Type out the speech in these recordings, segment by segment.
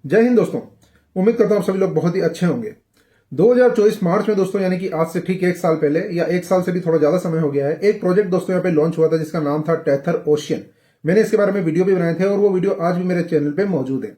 जय हिंद दोस्तों। उम्मीद करता हूं आप सभी लोग बहुत ही अच्छे होंगे। 2024 मार्च में दोस्तों यानी कि आज से ठीक एक साल पहले या एक साल से भी थोड़ा ज्यादा समय हो गया है, एक प्रोजेक्ट दोस्तों यहाँ पे लॉन्च हुआ था जिसका नाम था टेथर ओशियन। मैंने इसके बारे में वीडियो भी बनाए थे और वो वीडियो आज भी मेरे चैनल पे मौजूद है।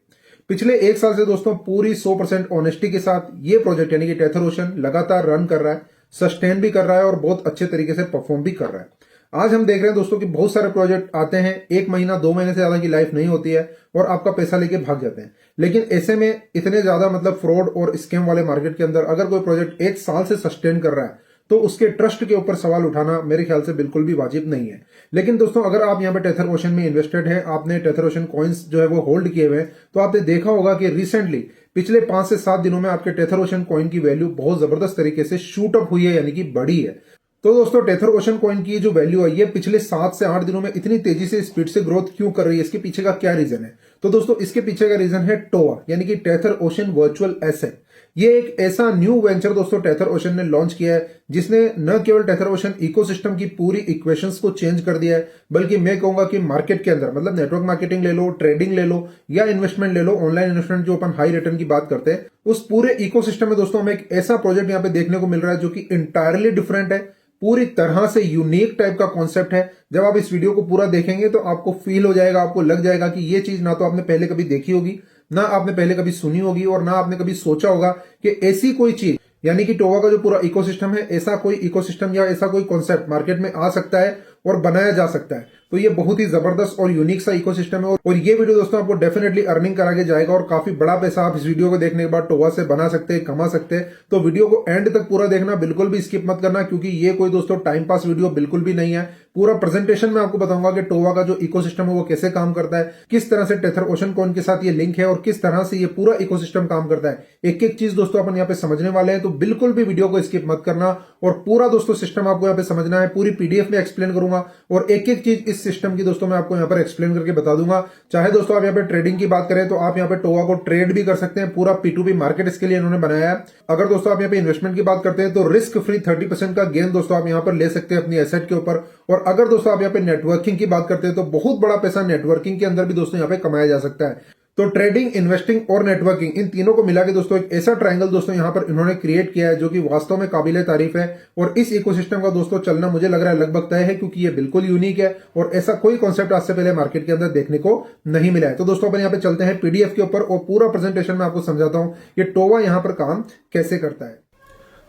पिछले एक साल से दोस्तों पूरी 100% ऑनेस्टी के साथ ये प्रोजेक्ट यानी कि टेथर ओशियन लगातार रन कर रहा है, सस्टेन भी कर रहा है और बहुत अच्छे तरीके से परफॉर्म भी कर रहा है। आज हम देख रहे हैं दोस्तों कि बहुत सारे प्रोजेक्ट आते हैं, एक महीना 2 महीने से ज्यादा की लाइफ नहीं होती है और आपका पैसा लेके भाग जाते हैं। लेकिन ऐसे में इतने ज्यादा फ्रॉड और स्कैम वाले मार्केट के अंदर अगर कोई प्रोजेक्ट एक साल से सस्टेन कर रहा है तो उसके ट्रस्ट के ऊपर सवाल उठाना मेरे ख्याल से बिल्कुल भी वाजिब नहीं है। लेकिन दोस्तों अगर आप यहाँ पे टेथर ओशियन में इन्वेस्टेड है, आपने टेथर ओशियन कॉइन्स जो है वो होल्ड किए हुए हैं, तो आपने देखा होगा कि रिसेंटली पिछले 5 से 7 दिनों में आपके टेथर ओशियन कॉइन की वैल्यू बहुत जबरदस्त तरीके से शूट अप हुई है यानी कि बढ़ी है। तो दोस्तों टेथर ओशियन कॉइन की जो वैल्यू है ये पिछले 7 से 8 दिनों में इतनी तेजी से स्पीड से ग्रोथ क्यों कर रही है, इसके पीछे का क्या रीजन है? तो दोस्तों इसके पीछे का रीजन है टोआ यानी कि टेथर ओशियन वर्चुअल एसेट। ये एक ऐसा न्यू वेंचर दोस्तों टेथर ओशियन ने लॉन्च किया है जिसने न केवल टेथर ओशियन इकोसिस्टम की पूरी इक्वेशंस को चेंज कर दिया है, बल्कि मैं कहूंगा कि मार्केट के अंदर नेटवर्क मार्केटिंग ले लो, ट्रेडिंग ले लो या इन्वेस्टमेंट ले लो, ऑनलाइन इन्वेस्टमेंट जो अपन हाई रिटर्न की बात करते हैं, उस पूरे इकोसिस्टम में दोस्तों हमें एक ऐसा प्रोजेक्ट यहाँ पे देखने को मिल रहा है जो कि इंटायरली डिफरेंट है, पूरी तरह से यूनिक टाइप का कॉन्सेप्ट है। जब आप इस वीडियो को पूरा देखेंगे तो आपको फील हो जाएगा, आपको लग जाएगा कि ये चीज ना तो आपने पहले कभी देखी होगी, ना आपने पहले कभी सुनी होगी और ना आपने कभी सोचा होगा कि ऐसी कोई चीज यानी कि टोवा का जो पूरा इकोसिस्टम है, ऐसा कोई इकोसिस्टम या ऐसा कोई कॉन्सेप्ट मार्केट में आ सकता है और बनाया जा सकता है। तो ये बहुत ही जबरदस्त और यूनिक सा इकोसिस्टम है और ये वीडियो दोस्तों आपको डेफिनेटली अर्निंग करा के जाएगा और काफी बड़ा पैसा आप इस वीडियो को देखने के बाद टोवा से बना सकते हैं, कमा सकते हैं। तो वीडियो को एंड तक पूरा देखना, बिल्कुल भी स्किप मत करना, क्योंकि ये कोई दोस्तों टाइम पास वीडियो बिल्कुल भी नहीं है। पूरा प्रेजेंटेशन में आपको बताऊंगा कि टोवा का जो इकोसिस्टम है वो कैसे काम करता है, किस तरह से टेथर ओशियन कॉइन के साथ ये लिंक है और किस तरह से ये पूरा इकोसिस्टम काम करता है। एक एक चीज दोस्तों अपन यहाँ पे समझने वाले हैं, तो बिल्कुल भी वीडियो को स्किप मत करना और पूरा दोस्तों सिस्टम आपको यहाँ पे समझना है। पूरी पीडीएफ में एक्सप्लेन करूंगा और एक एक चीज इस सिस्टम की दोस्तों मैं आपको यहाँ पर एक्सप्लेन करके बता दूंगा। चाहे दोस्तों आप यहाँ पे ट्रेडिंग की बात करें तो आप यहाँ पे टोवा को ट्रेड भी कर सकते हैं, पूरा P2P मार्केट इसके लिए इन्होंने बनाया है। अगर दोस्तों आप यहाँ पे इन्वेस्टमेंट की बात करते हैं तो रिस्क फ्री 30% का गेन दोस्तों आप यहाँ पर ले सकते हैं अपनी एसेट के ऊपर। और अगर दोस्तों आप यहाँ पे नेटवर्किंग की बात करते हैं तो बहुत बड़ा पैसा नेटवर्किंग के अंदर भी दोस्तों यहाँ पे कमाया जा सकता है। तो ट्रेडिंग, इन्वेस्टिंग और नेटवर्किंग, इन तीनों को मिला के दोस्तों एक ऐसा ट्रायंगल दोस्तों यहाँ पर इन्होंने क्रिएट किया है जो कि वास्तव में काबिले तारीफ है। और इस इकोसिस्टम का दोस्तों चलना मुझे लग रहा है लगभग तय है, क्योंकि ये बिल्कुल यूनिक है और ऐसा कोई कॉन्सेप्ट आज से पहले मार्केट के अंदर देखने को नहीं मिला है। तो दोस्तों अपन यहाँ पे चलते हैं पीडीएफ के ऊपर और पूरा प्रेजेंटेशन में आपको समझाता हूँ कि टोवा यहाँ पर काम कैसे करता है।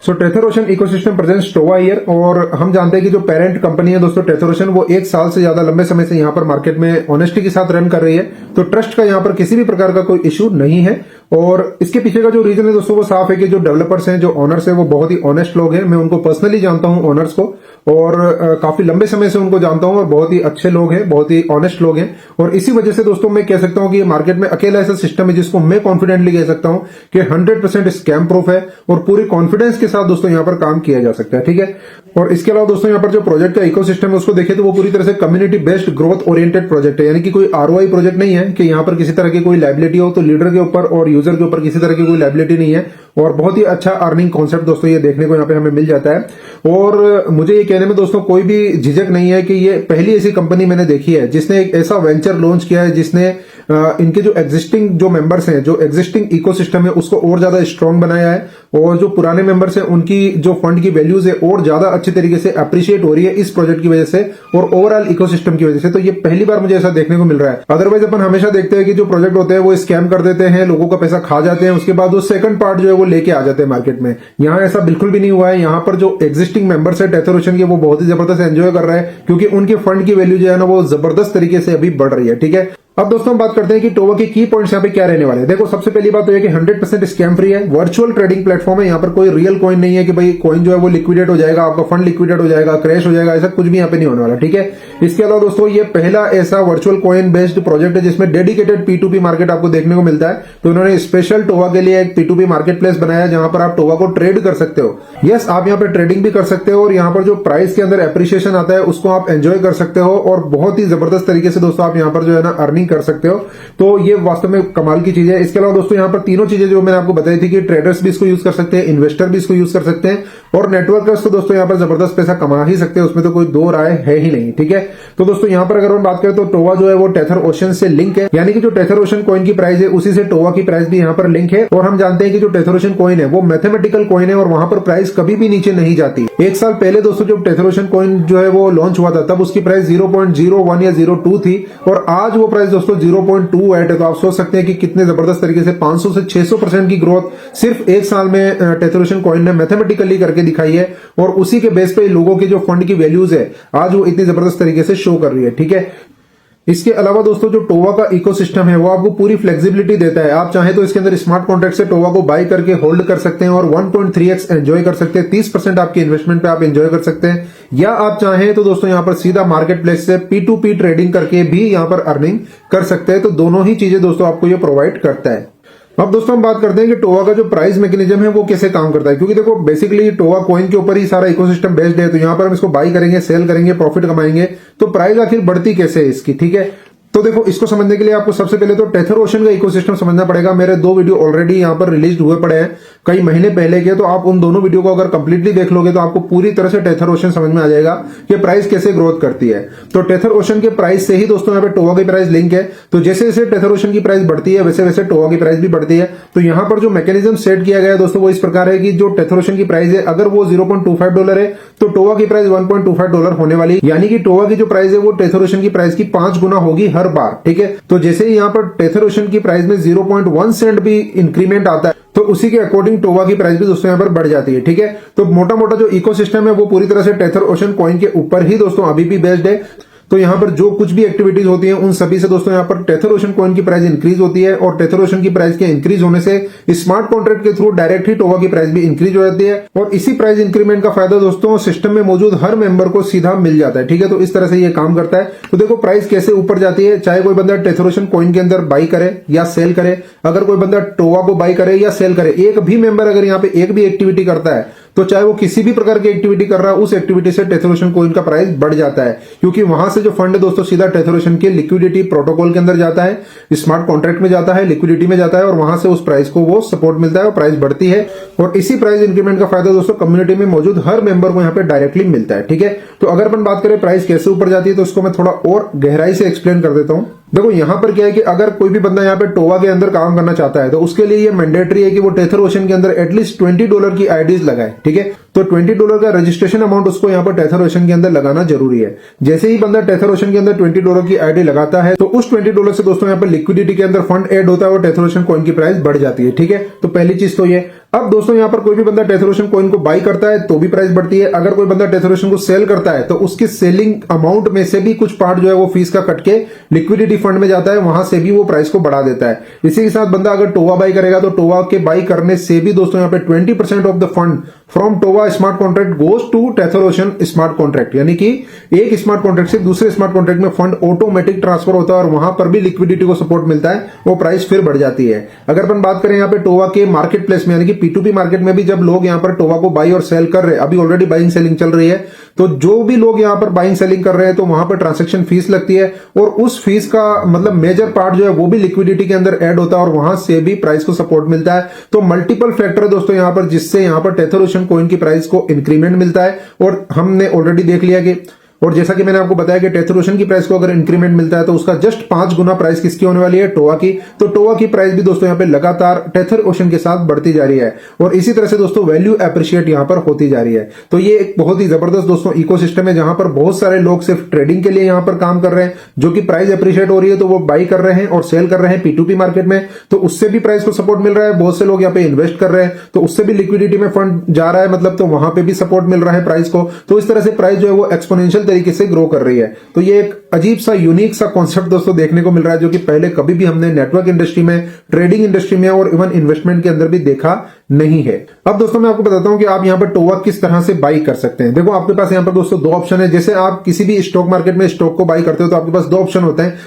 So Tether ocean ecosystem presents Tova here. और हम जानते हैं कि जो पेरेंट कंपनी है दोस्तों टेथर ओशियन, वो एक साल से ज्यादा लंबे समय से यहाँ पर मार्केट में ऑनेस्टी के साथ रन कर रही है। तो ट्रस्ट का यहाँ पर किसी भी प्रकार का कोई इश्यू नहीं है। और इसके पीछे का जो रीजन है दोस्तों वो साफ है कि जो डेवलपर्स हैं, जो ऑनर्स हैं, वो बहुत ही ऑनेस्ट लोग हैं। मैं उनको पर्सनली जानता हूं ऑनर्स को और काफी लंबे समय से उनको जानता हूं और बहुत ही अच्छे लोग हैं, बहुत ही ऑनेस्ट लोग हैं। और इसी वजह से दोस्तों मैं कह सकता हूं कि ये मार्केट में अकेला ऐसा सिस्टम है जिसको मैं कॉन्फिडेंटली कह सकता हूं कि 100% स्कैम प्रूफ है और पूरी कॉन्फिडेंस के साथ दोस्तों यहाँ पर काम किया जा सकता है। ठीक है। और इसके अलावा दोस्तों यहाँ पर जो प्रोजेक्ट का इकोसिस्टम है उसको देखें तो वो पूरी तरह से community based growth oriented project है, यानी कि कोई आरओआई प्रोजेक्ट नहीं है कि यहाँ पर किसी तरह की कोई लायबिलिटी हो, तो लीडर के ऊपर और यूजर के ऊपर किसी तरह की कोई लायबिलिटी नहीं है। और बहुत ही अच्छा अर्निंग कॉन्सेप्ट दोस्तों ये देखने को यहाँ पे हमें मिल जाता है। और मुझे ये कहने में दोस्तों कोई भी झिझक नहीं है कि ये पहली ऐसी कंपनी मैंने देखी है जिसने एक ऐसा वेंचर लॉन्च किया है जिसने इनके जो एग्जिस्टिंग जो मेंबर्स हैं, जो एग्जिस्टिंग इकोसिस्टम है उसको और ज्यादा स्ट्रांग बनाया है और जो पुराने मेंबर्स हैं उनकी जो फंड की वैल्यूज है और ज्यादा अच्छे तरीके से अप्रिशिएट हो रही है इस प्रोजेक्ट की वजह से और ओवरऑल इकोसिस्टम की वजह से। तो ये पहली बार मुझे ऐसा देखने को मिल रहा है। अदरवाइज अपन हमेशा देखते हैं कि जो प्रोजेक्ट होते हैं वो स्कैम कर देते हैं, लोगों का पैसा खा जाते हैं, उसके बाद वो सेकंड पार्ट जो है वो लेके आ जाते हैं मार्केट में। यहाँ ऐसा बिल्कुल भी नहीं हुआ है। यहाँ पर जो एग्जिस्टिंग मेंबर्स है टेथर ओशियन के, वो बहुत ही जबरदस्त एंजॉय कर रहे हैं क्योंकि उनके फंड की वैल्यू जो है ना वो जबरदस्त तरीके से अभी बढ़ रही है। ठीक है। अब दोस्तों हम बात करते हैं कि टोवा के की पॉइंट्स यहाँ पे क्या रहने वाले हैं। देखो सबसे पहली बात तो ये कि 100% स्कैम फ्री है, वर्चुअल ट्रेडिंग प्लेटफॉर्म है। यहाँ पर कोई रियल कॉइन नहीं है कि भाई कॉइन जो है वो लिक्विडेट हो जाएगा, आपका फंड लिक्विडेट हो जाएगा, क्रैश हो जाएगा, ऐसा कुछ भी यहाँ पे नहीं होने वाला। ठीक है। इसके अलावा दोस्तों ये पहला ऐसा वर्चुअल कॉइन बेस्ड प्रोजेक्ट है जिसमें डेडिकेटेड P2P मार्केट आपको देखने को मिलता है। तो इन्होंने स्पेशल टोवा के लिए एक P2P मार्केट प्लेस बनाया है जहां पर आप टोवा को ट्रेड कर सकते हो। यस, आप यहाँ पर ट्रेडिंग भी कर सकते हो और यहाँ पर जो प्राइस के अंदर एप्रिसिएशन आता है उसको आप एंजॉय कर सकते हो और बहुत ही जबरदस्त तरीके से दोस्तों आप यहाँ पर जो है ना अर्निंग नहीं कर सकते हो। तो ये वास्तव में कमाल की चीज है। इसके अलावा दोस्तों यहाँ पर तीनों चीजें जो मैंने आपको बताई थी कि ट्रेडर्स भी इसको यूज कर सकते हैं, इन्वेस्टर भी इसको यूज कर सकते हैं, और नेटवर्कर्स तो दोस्तों यहाँ पर जबरदस्त पैसा कमा ही सकते हैं, उसमें तो कोई दो राय है ही नहीं। ठीक है, तो दोस्तों यहाँ पर अगर हम बात करें तो टोवा जो है वो टेथर ओशन से लिंक है, यानी कि जो टेथर ओशन कॉइन की प्राइस है उसी से टोवा की प्राइस भी यहाँ पर लिंक है। और हम जानते हैं कि जो टेथर ओशन कॉइन है वो मैथमेटिकल कॉइन है और वहां पर प्राइस कभी भी नीचे नहीं जाती। एक साल पहले दोस्तों जब टेथर ओशन कॉइन जो है वो लॉन्च हुआ था तब उसकी प्राइस 0.01 या 0.2 थी, और आज वो प्राइस दोस्तों 0.28 है। तो आप सोच सकते हैं कि कितने जबरदस्त तरीके से 500 से 600% की ग्रोथ सिर्फ एक साल में टेथर ओशन कॉइन ने मैथमेटिकली करके दिखाई है, और उसी के बेस पे लोगों के जो फंड की वैल्यूज है आज वो इतनी जबरदस्त तरीके से शो कर रही है। ठीक है, इसके अलावा दोस्तों जो टोवा का इकोसिस्टम है वो आपको पूरी फ्लेक्सिबिलिटी देता है। आप चाहे तो इसके अंदर स्मार्ट कॉन्ट्रैक्ट से टोवा को बाय करके होल्ड कर सकते हैं और 1.3x एंजॉय कर सकते हैं, 30% आपकी इन्वेस्टमेंट पे आप एंजॉय कर सकते हैं, या आप चाहें तो दोस्तों यहाँ पर सीधा मार्केट प्लेस से P2P ट्रेडिंग करके भी यहाँ पर अर्निंग कर सकते हैं। तो दोनों ही चीजें दोस्तों आपको ये प्रोवाइड करता है। अब दोस्तों हम बात करते हैं कि टोवा का जो प्राइस मैकेनिज्म है वो कैसे काम करता है, क्योंकि देखो बेसिकली टोवा कॉइन के ऊपर ही सारा इकोसिस्टम बेस्ड है। तो यहाँ पर हम इसको बाई करेंगे, सेल करेंगे, प्रॉफिट कमाएंगे, तो प्राइस आखिर बढ़ती कैसे है इसकी। ठीक है, तो देखो इसको समझने के लिए आपको सबसे पहले तो टेथर ओशन का इकोसिस्टम समझना पड़ेगा। मेरे 2 वीडियो ऑलरेडी यहाँ पर रिलीज हुए पड़े हैं कई महीने पहले के, तो आप उन दोनों वीडियो को अगर कंप्लीटली देख लोगे तो आपको पूरी तरह से टेथर ओशन समझ में आ जाएगा कि प्राइस कैसे ग्रोथ करती है। तो टेथर ओशन के प्राइस से ही दोस्तों यहाँ पे टोवा की प्राइस लिंक है। तो जैसे जैसे टेथर ओशन की प्राइस बढ़ती है वैसे वैसे टोवा की प्राइस भी बढ़ती है। तो यहाँ पर जो मैकेनिज्म सेट किया गया है दोस्तों वो इस प्रकार है कि जो टेथर ओशन की प्राइस है अगर वो $0.25 है तो टोवा की प्राइस $1.25 होने वाली, यानी कि टोवा की जो प्राइस है वो टेथर ओशन की प्राइस की 5 गुना होगी हर बार। ठीक है, तो जैसे ही यहाँ पर टेथर ओशन की प्राइस में 0.1 सेंट भी इंक्रीमेंट आता है तो उसी के अकॉर्डिंग टोवा की प्राइस भी दोस्तों यहाँ पर बढ़ जाती है। ठीक है, तो मोटा मोटा जो इकोसिस्टम है वो पूरी तरह से टेथर ओशन कॉइन के ऊपर ही दोस्तों अभी भी बेस्ड है। तो यहाँ पर जो कुछ भी एक्टिविटीज होती हैं उन सभी से दोस्तों यहाँ पर टेथर ओशन कॉइन की प्राइस इंक्रीज होती है, और टेथर ओशन की प्राइस के इंक्रीज होने से स्मार्ट कॉन्ट्रैक्ट के थ्रू डायरेक्ट ही टोवा की प्राइस भी इंक्रीज हो जाती है, और इसी प्राइस इंक्रीमेंट का फायदा दोस्तों सिस्टम में मौजूद हर मेंबर को सीधा मिल जाता है। ठीक है, तो इस तरह से ये काम करता है। तो देखो प्राइस कैसे ऊपर जाती है, चाहे कोई बंदा टेथर ओशन कॉइन के अंदर बाई करे या सेल करे, अगर कोई बंदा टोवा को बाई करे या सेल करे, एक भी मेंबर अगर यहाँ पे एक भी एक्टिविटी करता है तो चाहे वो किसी भी प्रकार की एक्टिविटी कर रहा है उस एक्टिविटी से टेथर ओशन कॉइन का प्राइस बढ़ जाता है, क्योंकि वहां से जो फंड है दोस्तों सीधा टेथर ओशन के लिक्विडिटी प्रोटोकॉल के अंदर जाता है, स्मार्ट कॉन्ट्रैक्ट में जाता है, लिक्विडिटी में जाता है, और वहां से उस प्राइस को वो सपोर्ट मिलता है और प्राइस बढ़ती है। और इसी प्राइस इंक्रीमेंट का फायदा दोस्तों कम्युनिटी में मौजूद हर मेंबर को यहाँ पे डायरेक्टली मिलता है। ठीक है, तो अगर अपन बात करें प्राइस कैसे ऊपर जाती है तो उसको मैं थोड़ा और गहराई से एक्सप्लेन कर देता हूं। देखो यहाँ पर क्या है कि अगर कोई भी बंदा यहाँ पे टोवा के अंदर काम करना चाहता है तो उसके लिए ये मैंडेटरी है कि वो टेथर ओशन के अंदर एटलीस्ट $20 की आईडीज लगाए। ठीक है, तो $20 का रजिस्ट्रेशन अमाउंट उसको यहाँ पर टेथर ओशन के अंदर लगाना जरूरी है। जैसे ही बंदा टेथर ओशन के अंदर $20 की आईडी लगाता है तो उस $20 से दोस्तों यहाँ पर लिक्विडिटी के अंदर फंड ऐड होता है और टेथर ओशन कॉइन की प्राइस बढ़ जाती है। ठीक है, तो पहली चीज तो ये। अब दोस्तों यहाँ पर कोई भी बंदा टेथर ओशन कॉइन को बाई करता है तो भी प्राइस बढ़ती है, अगर कोई बंदा टेथर ओशन को सेल करता है तो उसके सेलिंग अमाउंट में से भी कुछ पार्ट जो है वो फीस का कट के लिक्विडिटी फंड में जाता है, वहां से भी वो प्राइस को बढ़ा देता है। इसी के साथ बंदा अगर टोवा बाई करेगा तो टोवा के बाई करने से भी दोस्तों यहाँ पे 20% of the fund from Tova smart contract goes to Tether Ocean smart contract, यानी कि एक स्मार्ट कॉन्ट्रैक्ट से दूसरे स्मार्ट कॉन्ट्रैक्ट में फंड ऑटोमेटिक ट्रांसफर होता है और वहां पर भी लिक्विडिटी को सपोर्ट मिलता है, वो प्राइस फिर बढ़ जाती है। अगर अपन बात करें यहाँ पे टोवा के मार्केट प्लेस में, यानी कि P2P मार्केट में भी जब लोग यहाँ पर टोवा को बाई और सेल कर रहे हैं, अभी ऑलरेडी बाइंग सेलिंग चल रही है, तो जो भी लोग यहाँ पर बाइंग सेलिंग कर रहे हैं तो वहां पर ट्रांसेक्शन फीस लगती है, और उस फीस का मतलब मेजर पार्ट जो है वो भी लिक्विडिटी के अंदर ऐड होता है और वहां से भी प्राइस को सपोर्ट मिलता है। तो मल्टीपल फैक्टर है दोस्तों यहाँ पर जिससे यहाँ पर टेथर ओशन कॉइन की प्राइस को इंक्रीमेंट मिलता है, और हमने ऑलरेडी देख लिया कि और जैसा कि मैंने आपको बताया कि टेथर ओशन की प्राइस को अगर इंक्रीमेंट मिलता है तो उसका जस्ट 5 गुना प्राइस किसकी होने वाली है, टोवा की। तो टोवा की प्राइस भी दोस्तों यहाँ पे लगातार टेथर ओशन के साथ बढ़ती जा रही है, और इसी तरह से दोस्तों वैल्यू एप्रिशिएट यहाँ पर होती जा रही है। तो ये एक बहुत ही जबरदस्त दोस्तों इकोसिस्टम है जहां पर बहुत सारे लोग सिर्फ ट्रेडिंग के लिए यहाँ पर काम कर रहे हैं, जो कि प्राइस एप्रिशिएट हो रही है तो वो बाई कर रहे हैं और सेल कर रहे हैं P2P मार्केट में, तो उससे भी प्राइस को सपोर्ट मिल रहा है। बहुत से लोग यहाँ पे इन्वेस्ट कर रहे हैं तो उससे भी लिक्विडिटी में फंड जा रहा है, मतलब तो वहां पे भी सपोर्ट मिल रहा है प्राइस को। तो इस तरह से प्राइस जो है वो एक्सपोनेंशियल तरीके से ग्रो कर रही है। तो ये एक अजीब सा यूनिक सा कॉन्सेप्ट दोस्तों देखने को मिल रहा है, जो कि पहले कभी भी हमने नेटवर्क इंडस्ट्री में, ट्रेडिंग इंडस्ट्री में और इवन इन्वेस्टमेंट के अंदर भी देखा नहीं है। अब दोस्तों मैं आपको बताता हूं कि आप यहां पर टोवा किस तरह से बाई कर सकते हैं। देखो आपके पास यहां पर दोस्तों 2 ऑप्शन है। जैसे आप किसी भी स्टॉक मार्केट में स्टॉक को बाई करते हो तो आपके पास 2 ऑप्शन होते हैं।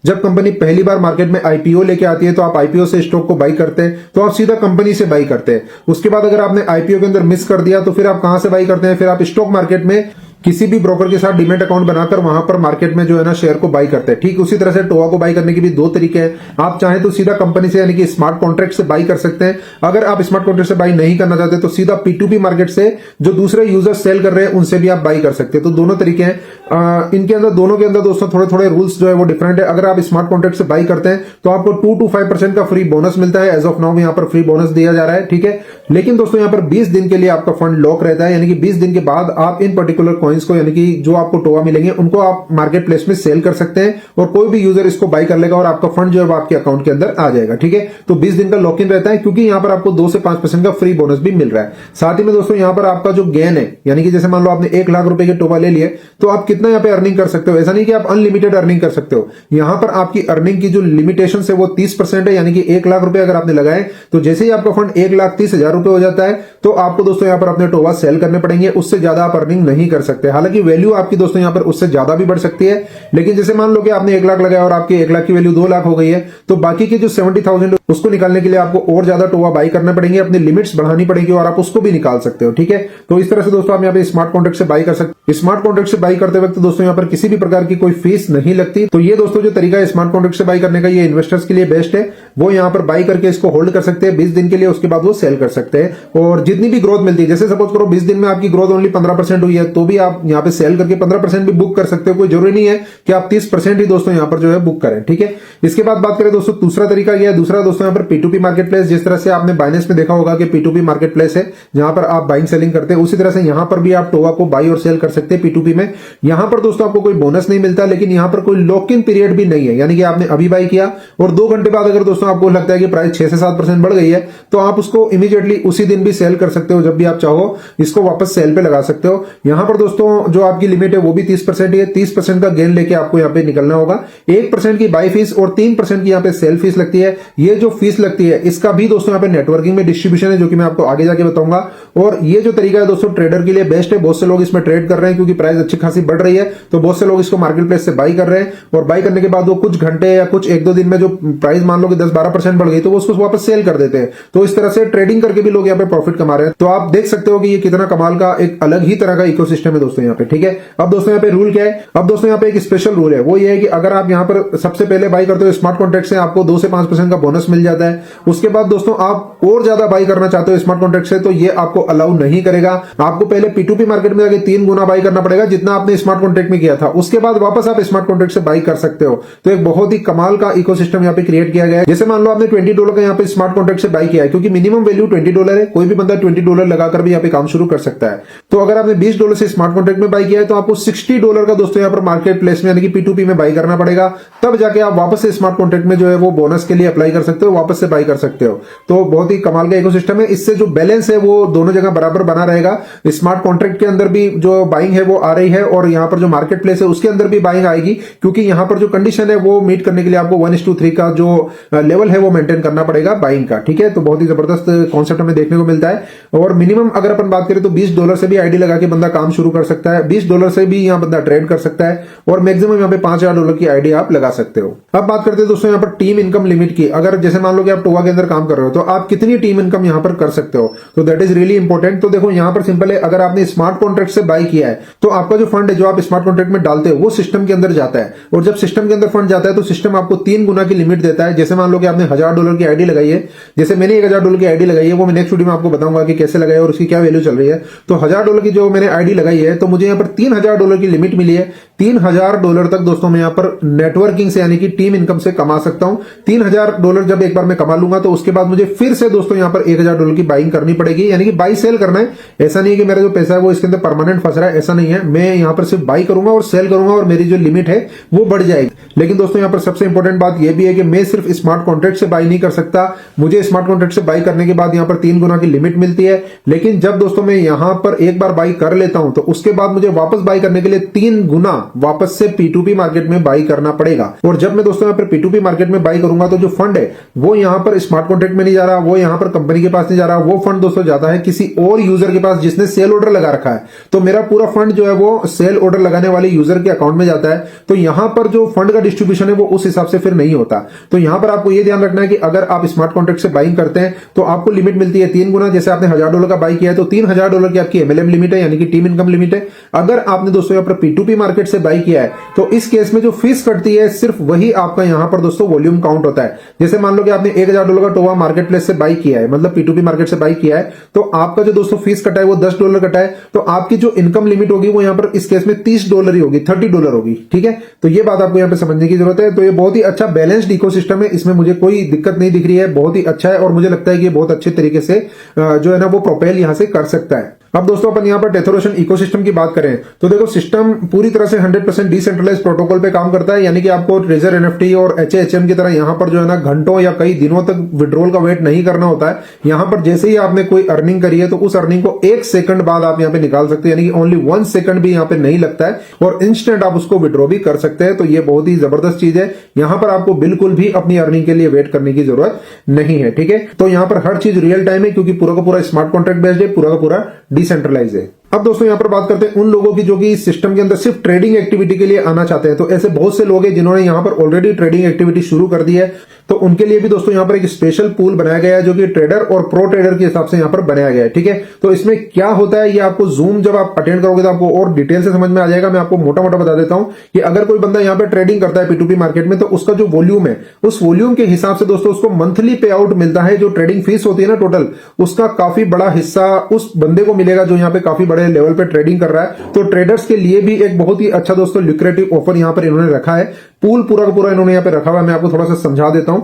जब कंपनी पहली बार मार्केट में आईपीओ लेके आती है तो आप आईपीओ से स्टॉक को बाई करते हैं, तो आप सीधा कंपनी से बाई करते हैं। उसके बाद अगर आपने आईपीओ के अंदर मिस कर दिया तो फिर आप कहां से बाई करते हैं, फिर आप स्टॉक मार्केट में किसी भी ब्रोकर के साथ डीमैट अकाउंट बनाकर वहां पर मार्केट में जो है ना शेयर को बाई करते हैं। ठीक उसी तरह से टोवा को बाई करने के भी दो तरीके हैं। आप चाहें तो सीधा कंपनी से यानी कि स्मार्ट कॉन्ट्रैक्ट से बाई कर सकते हैं। अगर आप स्मार्ट कॉन्ट्रैक्ट से बाई नहीं करना चाहते तो सीधा P2P मार्केट से जो दूसरे यूजर सेल कर रहे हैं उनसे भी आप बाई कर सकते हैं। तो दोनों तरीके हैं। इनके अंदर दोनों के अंदर दोस्तों थोड़े थोड़े रूल्स जो है वो डिफरेंट है। अगर आप स्मार्ट कॉन्ट्रैक्ट से बाई करते हैं तो आपको 2 to 5% का फ्री बोनस मिलता है। एज ऑफ नाउ यहाँ पर फ्री बोनस दिया जा रहा है। ठीक है, लेकिन दोस्तों यहाँ पर 20 दिन के लिए आपका फंड लॉक रहता है, यानी कि 20 दिन के बाद आप इन पर्टिकुलर कॉइन्स को यानी कि जो आपको टोवा मिलेंगे उनको आप मार्केट प्लेस में सेल कर सकते हैं और कोई भी यूजर इसको बाई कर लेगा और आपका फंड जो है वो आपके अकाउंट के अंदर आ जाएगा। ठीक है, तो 20 दिन का लॉक इन रहता है क्योंकि यहाँ पर आपको 2 से 5% का फ्री बोनस भी मिल रहा है। साथ ही में दोस्तों यहाँ पर आपका जो गेन है, यानी कि जैसे मान लो आपने 1 लाख रुपए के टोवा ले लिए तो आप कितना यहाँ पे अर्निंग कर सकते हो। ऐसा नहीं कि आप अनलिमिटेड अर्निंग कर सकते हो। यहाँ पर आपकी अर्निंग की जो लिमिटेशन है वो 30% है, यानी कि 1 लाख रुपए अगर आपने लगाए तो जैसे ही आपका फंड 1,30,000 रुपए हो जाता है तो आपको दोस्तों यहाँ पर अपने टोवा सेल करने पड़ेंगे। उससे ज्यादा आप अर्निंग नहीं कर सकते। हालांकि वैल्यू आपकी दोस्तों यहाँ पर उससे ज्यादा भी बढ़ सकती है, लेकिन जैसे मान लो कि आपने 1 लाख लगाया और आपकी 1 लाख की वैल्यू 2 लाख हो गई है तो बाकी के जो 70,000 उसको निकालने के लिए आपको और ज्यादा टोवा बाई करना पड़ेंगे, अपनी लिमिट्स बढ़ानी पड़ेगी और आप उसको भी निकाल सकते हो। ठीक है, तो इस तरह से दोस्तों आप यहाँ पे स्मार्ट कॉन्ट्रैक्ट से बाई कर सकते। स्मार्ट कॉन्ट्रैक्ट से बाई करते वक्त दोस्तों यहाँ पर किसी भी प्रकार की कोई फीस नहीं लगती। तो ये दोस्तों जो तरीका है स्मार्ट कॉन्ट्रैक्ट से बाई करने का, ये इन्वेस्टर्स के लिए बेस्ट है। वो यहाँ पर बाई करके इसको होल्ड कर सकते हैं 20 दिन के लिए, उसके बाद वो सेल कर सकते हैं और जितनी भी ग्रोथ मिलती है, जैसे सपोज करो 20 दिन में आपकी ग्रोथ ओनली 15% हुई है तो भी आप यहाँ पे सेल करके 15% भी बुक कर सकते हो। कोई जरूरी नहीं है कि आप 30% ही दोस्तों यहाँ पर जो है बुक करें। ठीक है, इसके बाद बात करें दोस्तों दूसरा तरीका यह है। दूसरा दोस्तों यहाँ पर P2P मार्केट प्लेस, जिस तरह से आपने बाइनेंस में देखा होगा कि P2P मार्केट प्लेस है जहां पर आप बाइंग सेलिंग करते हैं, उसी तरह से यहां पर भी आप टोवा को बाई और सेल कर सकते हैं P2P में। यहां पर दोस्तों आपको कोई बोनस नहीं मिलता, लेकिन यहां पर कोई लॉक इन पीरियड भी नहीं है, यानी कि आपने अभी बाई किया और 2 घंटे बाद अगर दोस्तों आपको लगता है कि प्राइस 6 से 7% बढ़ गई है तो आप उसको इमीडिएटली उसी दिन भी सेल कर सकते हो। जब भी आप चाहो इसको वापस सेल पे लगा सकते हो। यहां पर दोस्तों जो आपकी लिमिट है वो भी 30% है। 30% का गेन लेके आपको यहाँ पे निकलना होगा। 1% की बाई फीस और 3% की यहाँ पे सेल फीस लगती है। ये जो फीस लगती है इसका भी दोस्तों यहाँ पे नेटवर्किंग में डिस्ट्रीब्यूशन है, जो कि मैं आपको आगे जाके बताऊंगा। और ये जो तरीका है दोस्तों ट्रेडर के लिए बेस्ट है। बहुत से लोग इसमें ट्रेड कर रहे हैं क्योंकि प्राइस अच्छी खासी बढ़ रही है, तो बहुत से लोग इसको मार्केट प्लेस से बाई कर रहे हैं और बाई करने के बाद वो कुछ घंटे या कुछ 1-2 दिन में जो प्राइस मान लो कि 10-12% बढ़ गई तो वो उसको वापस सेल कर देते हैं। तो इस तरह से ट्रेडिंग करके भी लोग यहाँ पे प्रॉफिट कमा रहे हैं। तो आप देख सकते हो कि ये कितना कमाल का एक अलग ही तरह का इकोसिस्टम है दोस्तों यहाँ पे। ठीक है, अब दोस्तों यहाँ पे रूल क्या है। अब दोस्तों यहाँ पे एक स्पेशल रूल है, वो ये है कि अगर आप यहाँ पर सबसे पहले बाई करते हो स्मार्ट कॉन्ट्रैक्ट से आपको 2 से 5% का बोनस मिल जाता है। उसके बाद दोस्तों आप और ज्यादा बाई करना चाहते हो स्मार्ट कॉन्ट्रैक्ट से तो ये आपको अलाउ नहीं करेगा। आपको पहले P2P मार्केट में जाके 3 गुना बाई करना पड़ेगा जितना आपने स्मार्ट कॉन्ट्रैक्ट में किया था। उसके बाद वापस आप स्मार्ट कॉन्ट्रैक्ट से बाई कर सकते हो। तो एक बहुत ही कमाल का इकोसिस्टम यहाँ पे क्रिएट किया गया है। जैसे मान लो आपने $20 का यहाँ पे स्मार्ट कॉन्ट्रैक्ट से बाई किया है, क्योंकि मिनिमम वैल्यू $20 है। कोई भी बंदा $20 लगाकर भी यहाँ पे काम शुरू कर सकता है। तो अगर आपने $20 से स्मार्ट कॉन्ट्रैक्ट में बाई किया है तो आपको $60 का दोस्तों यहाँ पर मार्केट प्लेस में यानी कि P2P में बाई करना पड़ेगा। तब जाके आप वापस से स्मार्ट कॉन्ट्रैक्ट में जो है वो बोनस के लिए अप्लाई कर सकते हो, वापस से बाई कर सकते हो। तो बहुत ही कमाल का इकोसिस्टम है। इससे जो बैलेंस है वो दोनों जगह बराबर बना रहेगा। स्मार्ट कॉन्ट्रैक्ट के अंदर भी जो बाइंग है वो आ रही है और यहाँ पर जो मार्केट प्लेस है उसके अंदर भी बाइंग आएगी, क्योंकि यहाँ पर जो कंडीशन है वो मीट करने के लिए आपको 1:3 का जो लेवल है वो मेंटेन करना पड़ेगा बाइंग का। ठीक है, तो बहुत ही जबरदस्त कॉन्सेप्ट हमें देखने को मिलता है। और मिनिमम अगर अपन बात करें तो $20 से भी आईडी लगा के बंदा काम शुरू कर सकता है। $20 से भी यहाँ बंदा ट्रेड कर सकता है और मैक्सिमम यहाँ पे $5,000 की आईडी आप लगा सकते हो। अब बात करते हैं दोस्तों यहाँ पर टीम इनकम लिमिट की। अगर जैसे मान लो कि आप टोवा के अंदर काम कर रहे हो तो आप कितनी टीम इनकम यहाँ पर कर सकते हो, तो दैट इज रियली इंपॉर्टेंट। तो देखो यहाँ पर सिंपल है, अगर आपने स्मार्ट कॉन्ट्रैक्ट से बाई किया है तो आपका जो फंड है जो आप स्मार्ट कॉन्ट्रैक्ट में डालते हो वो सिस्टम के अंदर जाता है और जब सिस्टम के अंदर फंड जाता है तो सिस्टम आपको 3 गुना की लिमिट देता है। जैसे मान लो कि आपने $1,000 की आईडी लगाई है, जैसे मैंने $1,000 की आईडी लगाई है, वो मैं नेक्स्ट वीडियो में आपको बताऊंगा कि कैसे लगाई और उसकी क्या वैल्यू चल रही है। तो $1,000 की जो मैंने आईडी लगाई है तो मुझे यहाँ पर $3,000 की लिमिट मिली है। $3,000 तक दोस्तों मैं यहाँ पर नेटवर्किंग से यानी कि टीम इनकम से कमा सकता हूँ। $3,000 जब एक बार मैं कमा लूंगा तो उसके बाद मुझे फिर से दोस्तों यहाँ पर $1,000 की बाइंग करनी पड़ेगी, यानी कि बाई सेल करना है। ऐसा नहीं है कि मेरा जो पैसा है वो इसके अंदर परमानेंट फंस रहा है, ऐसा नहीं है। मैं यहाँ पर सिर्फ बाई करूंगा और सेल करूंगा और मेरी जो लिमिट है वो बढ़ जाएगी। लेकिन दोस्तों यहाँ पर सबसे इंपॉर्टेंट बात यह भी है कि मैं सिर्फ स्मार्ट कॉन्ट्रैक्ट से बाई नहीं कर सकता। मुझे स्मार्ट कॉन्ट्रैक्ट से बाई करने के बाद यहाँ पर 3 गुना की लिमिट मिलती है। लेकिन जब दोस्तों मैं यहाँ पर एक बार बाई कर लेता हूं तो उसके बाद मुझे वापस बाई करने के लिए 3 गुना वापस से P2P मार्केट में बाई करना पड़ेगा। और जब मैं दोस्तों यहाँ पर P2P मार्केट में बाई करूंगा तो जो फंड है वो यहाँ पर स्मार्ट कॉन्ट्रैक्ट में नहीं जा रहा, वो यहाँ पर कंपनी के पास नहीं जा रहा, वो फंड दोस्तों जाता है किसी और यूजर के पास जिसने सेल ऑर्डर लगा रखा है। तो मेरा पूरा फंड जो है वो सेल ऑर्डर लगाने वाले यूजर के अकाउंट में जाता है। तो यहां पर जो फंड का डिस्ट्रीब्यूशन है वो उस हिसाब से फिर नहीं होता। तो यहां पर आपको ये ध्यान रखना है कि अगर आप स्मार्ट कॉन्ट्रैक्ट से बाइंग करते हैं तो आपको लिमिट मिलती है 3 गुना। जैसे आपने $1,000 का बाई किया है तो $3,000 की आपकी MLM लिमिट है, यानी कि टीम इनकम लिमिट है। अगर आपने दोस्तों यहाँ पर P2P मार्केट से बाई किया है तो इस केस में जो फीस कटती है सिर्फ वही आपका यहाँ पर दोस्तों वॉल्यूम काउंट होता है। जैसे मान लो कि आपने $1000 का टोवा मार्केट प्लेस से बाई किया है, मतलब P2P मार्केट से बाई किया है, तो आपका जो दोस्तों फीस कटा है वो $10 कटा है, तो आपकी जो इनकम लिमिट होगी वो यहाँ पर इस केस में $30 ही होगी, $30 होगी। ठीक है, तो ये बात आपको यहाँ पे समझने की जरूरत है। तो ये बहुत ही अच्छा बैलेंस्ड इकोसिस्टम है, इसमें मुझे कोई दिक्कत नहीं दिख रही है, बहुत ही अच्छा है और मुझे लगता है कि ये बहुत अच्छे तरीके से जो है ना वो प्रोपेल यहां से कर सकता है। अब दोस्तों अपन यहाँ पर टेथर ओशन इकोसिस्टम की बात करें तो देखो सिस्टम पूरी तरह से 100% डिसेंट्रलाइज प्रोटोकॉल पे काम करता है, यानी कि आपको ट्रेजर एनएफटी और HHM की तरह यहाँ पर जो है ना घंटों या कई दिनों तक विड्रॉल का वेट नहीं करना होता है। यहाँ पर जैसे ही आपने कोई अर्निंग करी है तो उस अर्निंग को 1 सेकंड बाद आप यहाँ पे निकाल सकते हैं, यानी कि ओनली 1 सेकंड भी यहाँ पे नहीं लगता है और इंस्टेंट आप उसको विड्रॉ भी कर सकते हैं। तो ये बहुत ही जबरदस्त चीज है, यहाँ पर आपको बिल्कुल भी अपनी अर्निंग के लिए वेट करने की जरूरत नहीं है। ठीक है, तो यहाँ पर हर चीज रियल टाइम है क्योंकि पूरा का पूरा स्मार्ट कॉन्ट्रैक्ट बेस्ड है, पूरा का पूरा डिसेंट्रलाइज है। अब दोस्तों यहाँ पर बात करते हैं उन लोगों की जो कि इस सिस्टम के अंदर सिर्फ ट्रेडिंग एक्टिविटी के लिए आना चाहते हैं। तो ऐसे बहुत से लोग हैं जिन्होंने यहाँ पर ऑलरेडी ट्रेडिंग एक्टिविटी शुरू कर दी है, तो उनके लिए भी दोस्तों यहाँ पर एक स्पेशल पूल बनाया गया है जो कि ट्रेडर और प्रो ट्रेडर के हिसाब से यहाँ पर बनाया गया है। ठीक है, तो इसमें क्या होता है ये आपको जूम जब आप अटेंड करोगे तो आपको और डिटेल से समझ में आ जाएगा। मैं आपको मोटा मोटा बता देता हूं कि अगर कोई बंदा यहाँ पर ट्रेडिंग करता है P2P मार्केट में तो उसका जो वॉल्यूम है उस वॉल्यूम के हिसाब से दोस्तों उसको मंथली पे आउट मिलता है। जो ट्रेडिंग फीस होती है ना टोटल, उसका काफी बड़ा हिस्सा उस बंदे को मिलेगा जो यहाँ पे काफी बड़े लेवल पे ट्रेडिंग कर रहा है। तो ट्रेडर्स के लिए भी एक बहुत ही अच्छा दोस्तों ल्यूक्रेटिव ऑफर यहाँ पर इन्होंने रखा है, पूल पूरा का पूरा इन्होंने यहाँ पे रखा हुआ है। मैं आपको थोड़ा सा समझा देता हूं।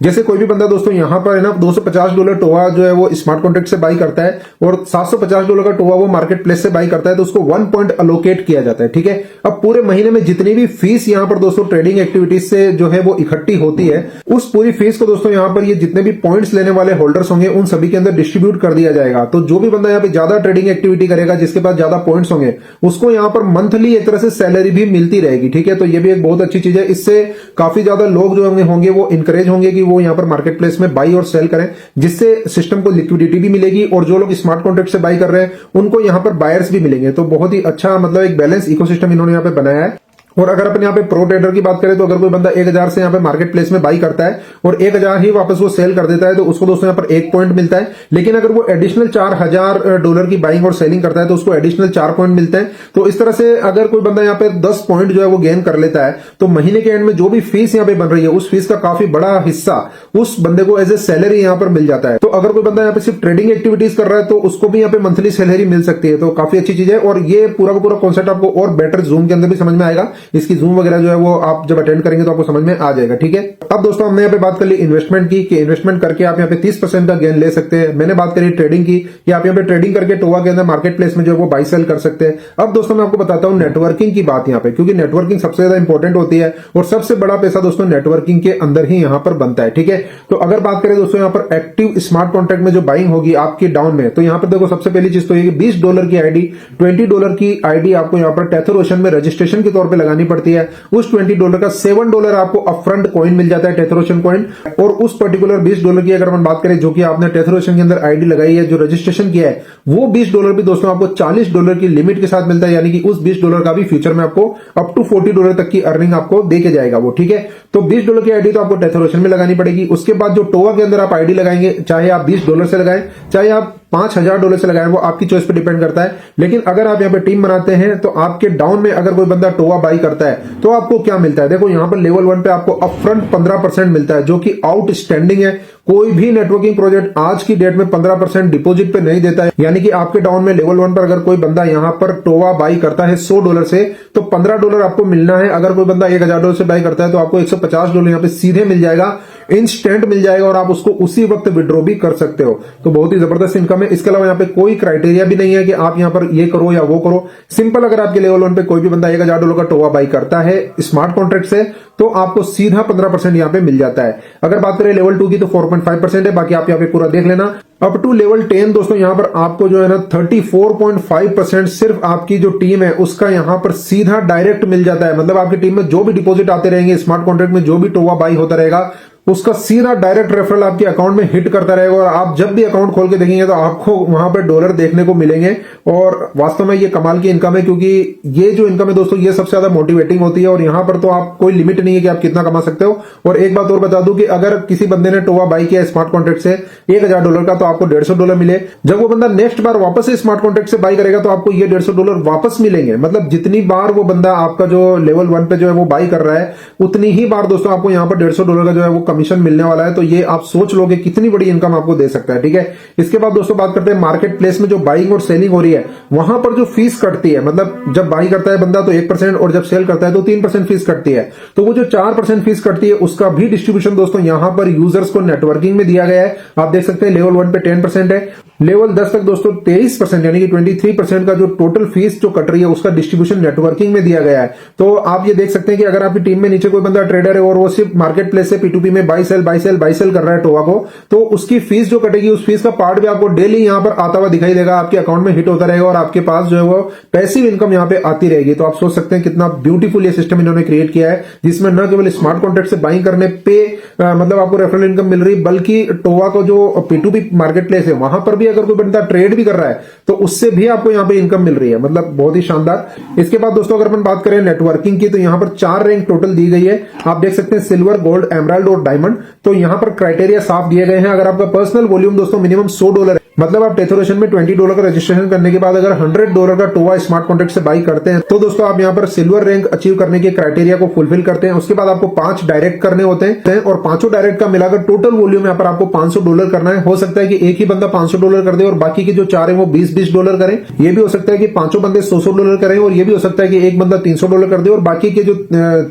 जैसे कोई भी बंदा दोस्तों यहाँ पर है ना $250 टोवा जो है वो स्मार्ट कॉन्ट्रैक्ट से बाई करता है और $750 का टोवा वो मार्केट प्लेस से बाई करता है, तो उसको 1 पॉइंट अलोकेट किया जाता है। ठीक है, अब पूरे महीने में जितनी भी फीस यहाँ पर दोस्तों ट्रेडिंग एक्टिविटीज से जो है वो इकट्ठी होती है, उस पूरी फीस को दोस्तों यहाँ पर ये जितने भी पॉइंट्स लेने वाले होल्डर्स होंगे उन सभी के अंदर डिस्ट्रीब्यूट कर दिया जाएगा। तो जो भी बंदा यहाँ पे ज्यादा ट्रेडिंग एक्टिविटी करेगा, जिसके पास ज्यादा पॉइंट्स होंगे, उसको यहाँ पर मंथली एक तरह से सैलरी भी मिलती रहेगी। ठीक है, तो ये भी एक बहुत अच्छी चीज है। इससे काफी ज्यादा लोग जो होंगे वो इंकरेज होंगे कि वो यहाँ पर मार्केट प्लेस में बाई और सेल करें, जिससे सिस्टम को लिक्विडिटी भी मिलेगी और जो लोग स्मार्ट कॉन्ट्रैक्ट से बाई कर रहे हैं उनको यहाँ पर बायर्स भी मिलेंगे। तो बहुत ही अच्छा मतलब एक बैलेंस इकोसिस्टम इन्होंने यहाँ पे बनाया है। और अगर अपन यहाँ पे प्रो ट्रेडर की बात करें तो अगर कोई बंदा 1000 से यहाँ पे मार्केट प्लेस में बाई करता है और 1000 ही वापस वो सेल कर देता है तो उसको दोस्तों यहाँ पर 1 पॉइंट मिलता है। लेकिन अगर वो एडिशनल $4000 की बाइंग और सेलिंग करता है तो उसको एडिशनल 4 पॉइंट मिलते हैं। तो इस तरह से अगर कोई बंदा यहाँ पे 10 पॉइंट जो है वो गेन कर लेता है तो महीने के एंड में जो भी फीस यहाँ पे बन रही है उस फीस का काफी बड़ा हिस्सा उस बंदे को एज ए सैलरी यहाँ पर मिल जाता है। तो अगर कोई बंदा यहाँ पे सिर्फ ट्रेडिंग एक्टिविटीज कर रहा है तो उसको भी यहाँ पे मंथली सैलरी मिल सकती है। तो काफी अच्छी चीज है और ये पूरा का पूरा कॉन्सेप्ट आपको और बेटर जूम के अंदर भी समझ में आएगा। इसकी जूम वगैरह जो है वो आप जब अटेंड करेंगे तो आपको समझ में आ जाएगा। ठीक है, अब दोस्तों हमने यहाँ पे बात कर ली इन्वेस्टमेंट की कि इन्वेस्टमेंट करके आप यहाँ पे 30% का गेन ले सकते हैं। मैंने बात करी ट्रेडिंग की कि आप यहाँ पे ट्रेडिंग करके टोवा के अंदर मार्केट प्लेस में जो है वो बाई सेल कर सकते हैं। अब दोस्तों मैं आपको बताता हूँ नेटवर्किंग की बात यहाँ पे, क्योंकि नेटवर्किंग सबसे ज्यादा इंपॉर्टेंट होती है और सबसे बड़ा पैसा दोस्तों नेटवर्किंग के अंदर ही यहाँ पर बनता है। ठीक है, तो अगर बात करें दोस्तों यहाँ पर एक्टिव स्मार्ट कॉन्ट्रैक्ट में जो बाइंग होगी आपकी डाउन में, तो यहाँ पर देखो सबसे पहली चीज तो ये $20 की आईडी, $20 की आईडी आपको यहाँ पर टेथर ओशन में रजिस्ट्रेशन के तौर पर लगानी पड़ती है। उस $20 का $7 आपको अपफ्रंट कॉइन मिल जाता है, टेथर ओशन कॉइन। और उस पर्टिकुलर $20 की अगर हम बात करें जो कि आपने टेथर ओशन के अंदर आईडी लगाई है, जो रजिस्ट्रेशन किया है, वो $20 भी दोस्तों आपको $40 की लिमिट के साथ मिलता है, यानी कि उस $20 का भी फ्यूचर में आपको अप टू $40 तक की अर्निंग आपको दे के जाएगा वो। ठीक है, तो $20 की आईडी तो आपको टेथर ओशन में लगानी पड़ेगी। उसके बाद जो टोवा के अंदर आप आईडी लगाएंगे, चाहे आप $20 से लगाएं चाहे आप $5000 से लगाएं, वो आपकी चॉइस पे डिपेंड करता है। लेकिन अगर आप यहाँ पे टीम बनाते हैं तो आपके डाउन में अगर कोई बंदा टोवा बाई करता है तो आपको क्या मिलता है, देखो यहाँ पर लेवल 1 पे आपको अपफ्रंट 15% मिलता है, जो कि आउटस्टैंडिंग है। कोई भी नेटवर्किंग प्रोजेक्ट आज की डेट में 15% डिपॉजिट पे नहीं देता है, यानी कि आपके डाउन में लेवल 1 पर अगर कोई बंदा यहाँ पर टोवा बाई करता है $100 से तो $15 आपको मिलना है। अगर कोई बंदा $1000 से बाई करता है तो आपको $150 यहाँ पे सीधे मिल जाएगा, इंस्टेंट मिल जाएगा और आप उसको उसी वक्त विड्रॉ भी कर सकते हो। तो बहुत ही जबरदस्त इनकम है। इसके अलावा यहाँ पे कोई क्राइटेरिया भी नहीं है कि आप यहाँ पर ये करो या वो करो। सिंपल, अगर आपके लेवल 1 पे कोई भी बंदा $1000 का टोवा बाई करता है स्मार्ट कॉन्ट्रैक्ट से तो आपको सीधा 15% यहाँ पे मिल जाता है। अगर बात करें लेवल 2 की तो 4.5% है, बाकी आप यहाँ पे पूरा देख लेना। अप टू लेवल 10 दोस्तों यहाँ पर आपको जो है ना 34.5% सिर्फ आपकी जो टीम है उसका यहाँ पर सीधा डायरेक्ट मिल जाता है। मतलब आपकी टीम में जो भी डिपॉजिट आते रहेंगे, स्मार्ट कॉन्ट्रैक्ट में जो भी टोवा बाई होता रहेगा, उसका सीधा डायरेक्ट रेफरल आपके अकाउंट में हिट करता रहेगा और आप जब भी अकाउंट खोल के देखेंगे तो आपको वहां पर डॉलर देखने को मिलेंगे। और वास्तव में ये कमाल की इनकम है, क्योंकि ये जो इनकम है दोस्तों ये सबसे ज्यादा मोटिवेटिंग होती है और यहां पर तो आप कोई लिमिट नहीं है कि आप कितना कमा सकते हो। और एक बात और बता दूं कि अगर किसी बंदे ने टोवा बाई किया स्मार्ट कॉन्ट्रैक्ट से $1000 का, तो आपको $150 मिले। जब वो बंदा नेक्स्ट बार वापस से स्मार्ट कॉन्ट्रैक्ट से बाई करेगा तो आपको ये $150 वापस मिलेंगे। मतलब जितनी बार वो बंदा आपका जो लेवल 1 पे जो है वो बाई कर रहा है, उतनी ही बार दोस्तों आपको यहाँ पर $150 का जो है वो कमीशन मिलने वाला है। तो ये आप सोच लोगे कितनी बड़ी इनकम आपको दे सकता है, ठीक है। इसके बाद दोस्तों बात करते हैं मार्केट प्लेस में जो बाइंग और सेलिंग हो रही है, वहां पर जो फीस कटती है, मतलब जब बाई करता है बंदा तो 1% और जब सेल करता है तो 3% फीस कटती है। तो वो जो 4% फीस कटती है उसका भी डिस्ट्रीब्यूशन दोस्तों यहां पर यूजर्स को नेटवर्किंग में दिया गया है। आप देख सकते हैं लेवल 1 पे 10% है, लेवल 10 तक दोस्तों 23% यानी कि 23% का जो टोटल फीस जो कट रही है उसका डिस्ट्रीब्यूशन नेटवर्किंग में दिया गया है। तो आप ये देख सकते हैं कि अगर आपकी टीम में नीचे कोई बंदा ट्रेडर है और वो सिर्फ मार्केट प्लेस से P2P में बाई सेल कर रहा है टोवा को, तो उसकी फीस जो कटेगी उस फीस का पार्ट भी आपको डेली यहां पर आता हुआ दिखाई देगा, आपके अकाउंट में हिट होता रहेगा और आपके पास जो है वो पैसिव इनकम यहां पे आती रहेगी। तो आप सोच सकते हैं कितना ब्यूटीफुल ये सिस्टम इन्होंने क्रिएट किया है, जिसमें न केवल स्मार्ट कॉन्ट्रैक्ट से बाइंग करने पे मतलब आपको रेफरल इनकम मिल रही, बल्कि टोवा को जो P2P मार्केट प्लेस है वहां पर भी अगर कोई बंदा ट्रेड भी कर रहा है तो उससे भी आपको यहां पे इनकम मिल रही है। मतलब बहुत ही शानदार। इसके बाद दोस्तों अगर अपन बात करें नेटवर्किंग की, तो यहां पर 4 रैंक टोटल दी गई है। आप देख सकते हैं सिल्वर, गोल्ड, एमराल्ड और डायमंड। तो यहां पर क्राइटेरिया साफ दिए गए हैं। अगर आपका पर्सनल वॉल्यूम दोस्तों मिनिमम $100 है, मतलब आप टेथोरेशन में $20 का रजिस्ट्रेशन करने के बाद अगर $100 का टोवा स्मार्ट कॉन्ट्रैक्ट से बाई करते हैं तो दोस्तों आप यहां पर सिल्वर रैंक अचीव करने के क्राइटेरिया को फुलफिल करते हैं। उसके बाद आपको 5 डायरेक्ट करने होते हैं और 5 डायरेक्ट का मिलाकर टोटल वॉल्यूम यहां पर आपको $500 करना है। हो सकता है कि एक ही बंदा $500 कर दे और बाकी के जो 4 है वो $20 करें। ये भी हो सकता है कि 5 बंदे $100 करें और ये भी हो सकता है कि एक बंदा $300 कर दे और बाकी के जो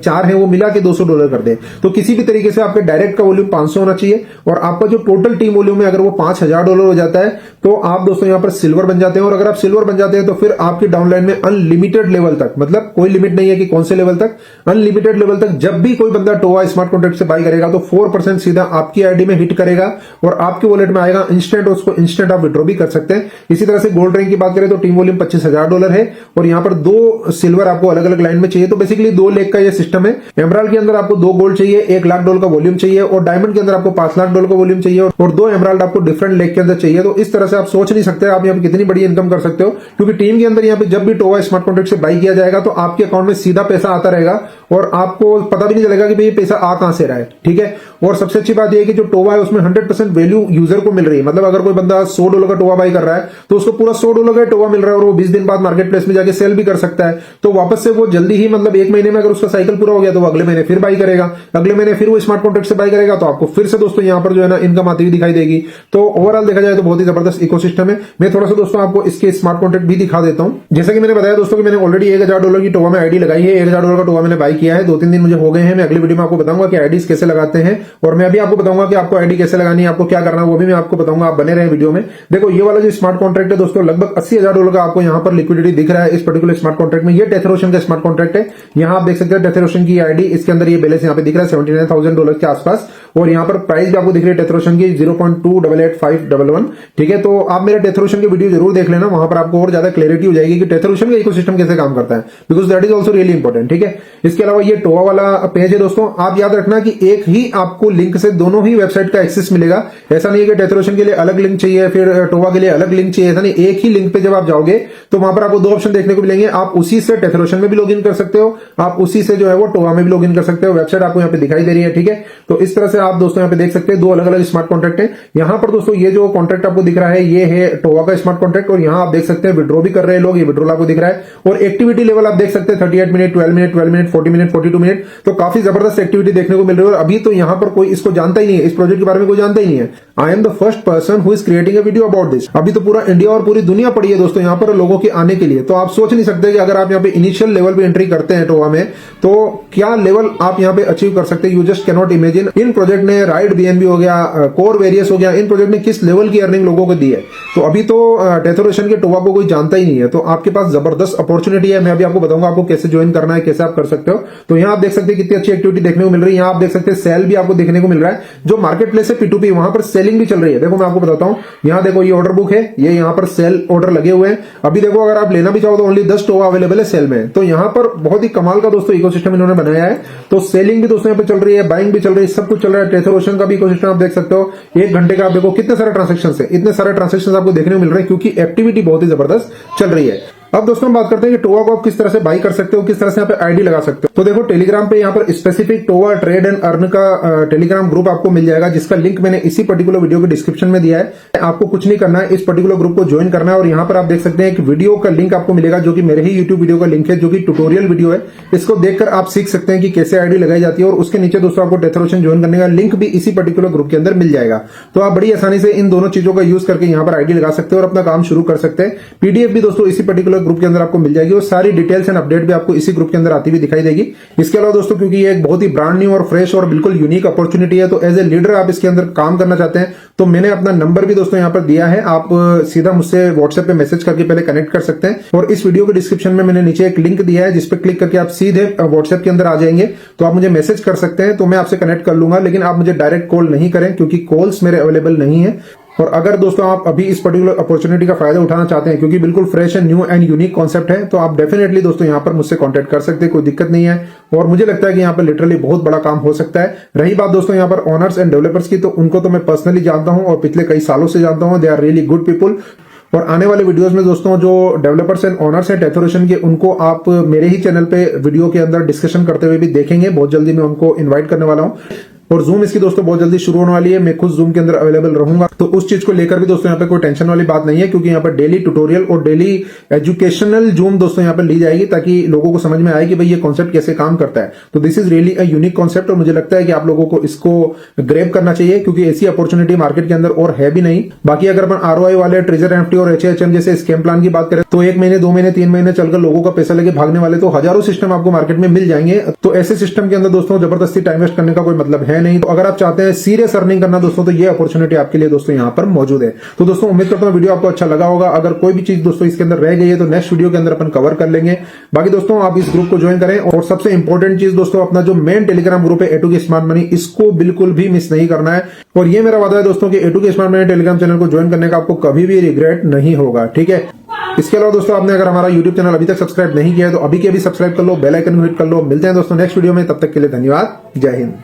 4 है वो मिला के $200 कर दे। तो किसी भी तरीके से आपके डायरेक्ट का वॉल्यूम 500 होना चाहिए और आपका जो टोटल टीम वॉल्यूम है अगर वो $5000 हो जाता है तो आप दोस्तों यहां पर सिल्वर बन जाते हैं। और अगर आप सिल्वर बन जाते हैं तो फिर आपकी डाउनलाइन में अनलिमिटेड लेवल तक, मतलब कोई लिमिट नहीं है कि कौन से लेवल तक, अनलिमिटेड लेवल तक जब भी कोई बंदा टोवा स्मार्ट कॉन्ट्रैक्ट से बाई करेगा तो 4% सीधा आपकी आईडी में हिट करेगा और आपके वॉलेट में आएगा इंस्टेंट, उसको इंस्टेंट आप विड्रॉ भी कर सकते हैं। इसी तरह से गोल्ड रैंक की बात करें तो टीम वॉल्यूम $25000 है और यहां पर 2 सिल्वर आपको अलग अलग लाइन में चाहिए। तो बेसिकली 2 लाख का यह सिस्टम है। एमराल्ड के अंदर आपको 2 गोल्ड चाहिए, $1 लाख का वॉल्यूम चाहिए और डायमंड के अंदर आपको $5 लाख का वॉल्यूम चाहिए और 2 एमराल्ड आपको डिफरेंट लेक के अंदर चाहिए। तो इस तरह से आप सोच नहीं सकते आप यहाँ पे कितनी बड़ी इनकम कर सकते हो, क्योंकि टीम के अंदर यहाँ पे जब भी टोवा स्मार्ट कॉन्ट्रैक्ट से बाई किया जाएगा तो आपके अकाउंट में सीधा पैसा आता रहेगा और आपको पता भी नहीं चलेगा कि भाई ये पैसा आ कहां से रहा है, ठीक है। और सबसे अच्छी बात यह है कि जो टोवा है उसमें 100% वैल्यू यूजर को मिल रही है। मतलब अगर कोई बंदा $100 का टोवा बाई कर रहा है तो उसको पूरा $100 का टोवा मिल रहा है और वो 20 दिन बाद मार्केट प्लेस में जाके सेल भी कर सकता है। तो वापस से वो जल्दी ही, मतलब 1 महीने में अगर उसका साइकिल पूरा हो गया तो वो अगले महीने फिर बाई करेगा, अगले महीने फिर वो स्मार्ट कॉन्ट्रैक्ट से बाई करेगा तो आपको फिर से दोस्तों यहाँ पर जो है ना इनकम आती हुई दिखाई देगी। तो ओवरऑल देखा जाए तो बहुत ही जबरदस्त इकोसिस्टम है। मैं थोड़ा सा दोस्तों आपको इसके स्मार्ट कॉन्ट्रैक्ट भी दिखा देता हूं। जैसा कि मैंने बताया दोस्तों कि मैंने ऑलरेडी $1000 की टोवा में आईडी लगाई है, $1000 का टोवा मैंने बाई किया है, 2-3 दिन मुझे हो गए हैं। मैं अगली वीडियो में आपको बताऊंगा कि आईडीज कैसे लगाते हैं और मैं अभी आपको बताऊंगा कि आपको आईडी कैसे लगानी है, आपको क्या करना है वो भी मैं आपको बताऊंगा। आप बने रहे वीडियो में। देखो ये वाला जो स्मार्ट कॉन्ट्रैक्ट है दोस्तों लगभग $80000 का आपको यहाँ पर लिक्विडिटी दिख रहा है इस पर्टिकुलर स्मार्ट कॉन्ट्रैक्ट में। ये टेथरोशन का स्मार्ट कॉन्ट्रैक्ट है। यहाँ आप देख सकते हैं टेथरोशन की आईडी, इसके अंदर ये बैलेंस यहाँ पे दिख रहा है $79,000 के आसपास और यहाँ पर प्राइस भी आपको दिख रही है टेथरोशन की 0.288511, ठीक है। तो आप मेरे टेथरोशन की वीडियो जरूर देख लेना, वहां पर आपको और ज्यादा क्लैरिटी हो जाएगी कि टेथरोशन का इकोसिस्टम कैसे काम करता है, because that is also really important, ठीक है। इसके अलावा ये टोवा वाला पेज है दोस्तों। आप याद रखना कि एक ही आपको लिंक से दोनों ही वेबसाइट का एक्सेस मिलेगा। ऐसा नहीं है कि टेथरोशन के लिए अलग लिंक चाहिए फिर टोवा के लिए अलग लिंक चाहिए, ऐसा नहीं। एक ही लिंक पे जब आप जाओगे तो वहां पर आपको 2 ऑप्शन देखने को मिलेंगे। आप उसी से टेथरोशन में भी लॉगिन कर सकते हो, आप उसी से जो है वो टोवा में भी लॉगिन कर सकते हो। वेबसाइट आपको यहाँ पे दिखाई दे रही है, ठीक है। तो इस तरह से आप दोस्तों यहाँ पे देख सकते हैं 2 अलग अलग स्मार्ट कॉन्ट्रैक्ट है। यहाँ पर दोस्तों ये जो कॉन्ट्रैक्ट आपको दिख रहा है ये है टोवा का स्मार्ट कॉन्ट्रैक्ट और यहाँ आप देख सकते हैं विड्रॉ भी कर रहे हैं लोग, ये विड्रॉल आपको दिख रहा है और एक्टिविटी लेवल आप देख सकते हैं 38 minute, 12 minute, 12 minute, 40 minute, 42 minute. तो काफी जबरदस्त एक्टिविटी देखने को मिल रही है और अभी तो यहाँ पर कोई इसको जानता ही नहीं है, इस प्रोजेक्ट के बारे में कोई जानता ही नहीं है। I am the first person who is creating a video about this. अभी तो पूरा इंडिया और पूरी दुनिया पड़ी है दोस्तों यहाँ पर लोगों के आने के लिए। तो आप सोच नहीं सकते कि अगर आप यहाँ पे इनिशियल लेवल पे एंट्री करते हैं टोवा में तो क्या लेवल आप यहाँ पे अचीव कर सकते हैं। You just cannot imagine. In project ने राइड बीएनबी हो गया, कोर वेरियस हो गया, इन प्रोजेक्ट ने किस लेवल की अर्निंग लोगों को दी है। तो अभी तो टेथोरेशन के टोवा को कोई जानता ही नहीं है। तो आपके पास जबरदस्त अपॉर्चुनिटी है। मैं अभी आपको बताऊंगा आपको कैसे ज्वाइन करना है, कैसे आप कर सकते हो। तो यहाँ आप देख सकते हैं कितनी अच्छी एक्टिविटी देखने को मिल रही है। यहाँ आप देख सकते हैं सेल भी आपको देखने को मिल रहा है। जो मार्केट प्लेस है P2P वहां पर सेलिंग भी चल रही है। देखो मैं आपको बताता हूँ, यहाँ देखो ये ऑर्डर बुक है, ये यहाँ पर सेल ऑर्डर लगे हुए हैं। अभी देखो अगर आप लेना भी चाहो तो ओनली 10 टोवा अवेलेबल है सेल में। तो यहाँ पर बहुत ही कमाल का दोस्तों इकोसिस्टम इन्होंने बनाया है। तो सेलिंग भी दोस्तों यहाँ पे चल रही है, बाइंग भी चल रही है, सब कुछ चल रहा है। टेथरोशन का भी इकोसिस्टम आप देख सकते हो। 1 घंटे का आप देखो कितने सारे ट्रांजेक्शन है, इतने सारे ट्रांजेक्शन आपको देखने को मिल रहे हैं क्योंकि एक्टिविटी बहुत ही जबरदस्त चल रही है। अब दोस्तों बात करते हैं कि टोवा को आप किस तरह से बाई कर सकते हो, किस तरह से यहाँ पे आईडी लगा सकते हो। तो देखो टेलीग्राम पे यहाँ पर specific Toba trade and earn का टेलीग्राम ग्रुप आपको मिल जाएगा, जिसका लिंक मैंने इसी पर्टिकुलर वीडियो के डिस्क्रिप्शन में दिया है। आपको कुछ नहीं करना है, इस पर्टिकुलर ग्रुप को ज्वाइन करना है और यहाँ पर आप देख सकते हैं एक वीडियो का लिंक आपको मिलेगा जो कि मेरे ही यूट्यूब वीडियो का लिंक है, जो कि ट्यूटोरियल वीडियो है। इसको देखकर आप सीख सकते हैं कि कैसे आईडी लगाई जाती है और उसके नीचे दोस्तों आपको टेथर ओशन ज्वाइन करने का लिंक भी इसी पर्टिकुलर ग्रुप के अंदर मिल जाएगा। तो आप बड़ी आसानी से इन दोनों चीजों का यूज करके यहाँ पर आईडी लगा सकते हैं और अपना काम शुरू कर सकते हैं। पीडीएफ भी दोस्तों इसी पर्टिकुलर ग्रुप के अंदर आपको मिल जाएगी और सारी डिटेल्स एंड अपडेट भी आपको इसी ग्रुप के अंदर आती हुई दिखाई देगी। इसके अलावा दोस्तों क्योंकि ये एक बहुत ही ब्रांड न्यू और फ्रेश और बिल्कुल यूनिक अपॉर्चुनिटी है, तो एज ए लीडर आप इसके अंदर काम करना चाहते हैं तो मैंने अपना नंबर भी दोस्तों यहाँ पर दिया है। आप सीधा मुझसे व्हाट्सएप पे मैसेज करके पहले कनेक्ट कर सकते हैं और इस वीडियो के डिस्क्रिप्शन में मैंने नीचे एक लिंक दिया है जिस पर क्लिक करके आप सीधे व्हाट्सएप के अंदर आ जाएंगे। तो आप मुझे मैसेज कर सकते हैं, तो मैं आपसे कनेक्ट कर लूंगा, लेकिन आप मुझे डायरेक्ट कॉल नहीं करें क्योंकि कॉल्स मेरे अवेलेबल नहीं है। और अगर दोस्तों आप अभी इस पर्टिकुलर अपॉर्चुनिटी का फायदा उठाना चाहते हैं क्योंकि बिल्कुल fresh and new and unique concept है, तो आप डेफिनेटली दोस्तों यहाँ पर मुझसे कांटेक्ट कर सकते हैं, कोई दिक्कत नहीं है। और मुझे लगता है कि यहाँ पर लिटरली बहुत बड़ा काम हो सकता है। रही बात दोस्तों यहाँ पर ओनर्स एंड डेवलपर्स की, तो उनको तो मैं पर्सनली जानता हूँ और पिछले कई सालों से जानता हूँ। They are really good people. और आने वाले वीडियोस में दोस्तों जो डेवलपर्स एंड ओनर्स हैं टेथर ओशन के, उनको आप मेरे ही चैनल पे वीडियो के अंदर डिस्कशन करते हुए भी देखेंगे। बहुत जल्दी मैं उनको इन्वाइट करने वाला हूँ और जूम इसकी दोस्तों बहुत जल्दी शुरू होने वाली है। मैं खुद जूम के अंदर अवेलेबल रहूंगा, तो उस चीज को लेकर भी दोस्तों यहाँ पे कोई टेंशन वाली बात नहीं है क्योंकि यहाँ पर डेली ट्यूटोरियल और डेली एजुकेशनल जूम दोस्तों यहाँ पर ली जाएगी ताकि लोगों को समझ में आए कि भाई ये कॉन्सेप्ट कैसे काम करता है। तो this is really a unique concept और मुझे लगता है कि आप लोगों को इसको ग्रैब करना चाहिए क्योंकि ऐसी अपॉर्चुनिटी मार्केट के अंदर और है भी नहीं। बाकी अगर अपन आरओआई वाले ट्रेजर एनएफटी और एचएचएम जैसे स्कैम प्लान की बात करें तो 1 महीने 2 महीने 3 महीने चलकर लोगों का पैसा लेके भागने वाले तो हजारों सिस्टम आपको मार्केट में मिल जाएंगे। तो ऐसे सिस्टम के अंदर दोस्तों जबरदस्ती टाइम वेस्ट करने का कोई मतलब है नहीं। तो अगर आप चाहते हैं सीरियस अर्निंग करना दोस्तों, तो ये अपॉर्चुनिटी आपके लिए दोस्तों यहाँ पर मौजूद है। तो दोस्तों उम्मीद करता हूँ वीडियो आपको अच्छा लगा होगा। अगर कोई भी चीज दोस्तों इसके अंदर रह गई है तो नेक्स्ट वीडियो के अंदर अपन कवर कर लेंगे। बाकी दोस्तों आप इस ग्रुप को ज्वाइन करें और सबसे इंपॉर्टेंट चीज दोस्तों अपना जो मेन टेलीग्राम ग्रुप है A2K स्मार्ट मनी, इसको बिल्कुल भी मिस नहीं करना है। और ये मेरा वादा है दोस्तों कि A2K smart money Telegram channel को ज्वाइन करने का आपको कभी भी रिग्रेट नहीं होगा, ठीक है। इसके अलावा दोस्तों आपने अगर हमारा YouTube चैनल अभी तक सब्सक्राइब नहीं किया है तो अभी के अभी सब्सक्राइब कर लो, बेल आइकन हिट कर लो। मिलते हैं दोस्तों नेक्स्ट वीडियो में, तब तक के लिए धन्यवाद। जय हिंद।